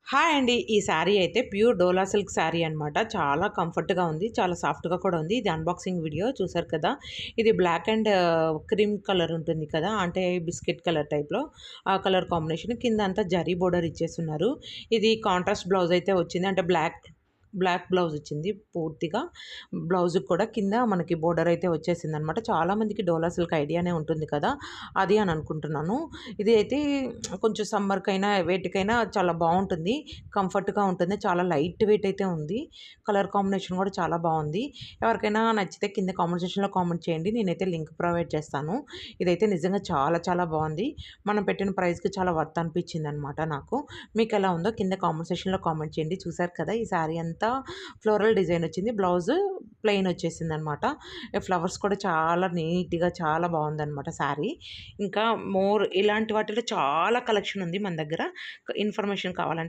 Hi అండి. ఈ శారీ అయితే ప్యూర్ డోలా సిల్క్ శారీ అనమాట. చాలా కంఫర్ట్‌గా ఉంది. చాలా సాఫ్ట్‌గా కూడా ఉంది. ఇది అన్బాక్సింగ్ వీడియో చూసారు కదా! ఇది బ్లాక్ అండ్ క్రీమ్ కలర్ ఉంటుంది కదా! అంటే బిస్కెట్ కలర్ టైప్‌లో ఆ కలర్ కాంబినేషన్. కింద అంతా జరీ బోర్డర్ ఇచ్చేసున్నారు. ఇది కాంట్రాస్ట్ బ్లౌజ్ అయితే వచ్చింది. అంటే బ్లాక్ బ్లాక్ బ్లౌజ్ వచ్చింది పూర్తిగా. బ్లౌజ్‌కి కూడా కింద మనకి బోర్డర్ అయితే వచ్చేసిందనమాట. చాలామందికి డోలా సిల్క్ ఐడియానే ఉంటుంది కదా! అది అని అనుకుంటున్నాను. ఇది అయితే కొంచెం సమ్మర్‌కైనా, వేటికైనా చాలా బావుంటుంది. కంఫర్ట్‌గా ఉంటుంది. చాలా లైట్ వెయిట్ అయితే ఉంది. కలర్ కాంబినేషన్ కూడా చాలా బావుంది. ఎవరికైనా నచ్చితే కింద కామెంట్ సెక్షన్‌లో కామెంట్ చేయండి. నేనైతే లింక్ ప్రొవైడ్ చేస్తాను. ఇదైతే నిజంగా చాలా చాలా బావుంది. మనం పెట్టిన ప్రైస్‌కి చాలా వర్త్ అనిపించిందనమాట నాకు. మీకెలా ఉందో కింద కామెంట్ సెక్షన్‌లో కామెంట్ చేయండి. చూసారు కదా! ఈ శారీ అంతా ఫ్లోరల్ డిజైన్ వచ్చింది. బ్లౌజు ప్లెయిన్ వచ్చేసిందనమాట. ఫ్లవర్స్ కూడా చాలా నీట్‌గా చాలా బావుందనమాట శారీ. ఇంకా ఇలాంటి వాటిలో చాలా కలెక్షన్ ఉంది మన దగ్గర. ఇన్ఫర్మేషన్ కావాలంటే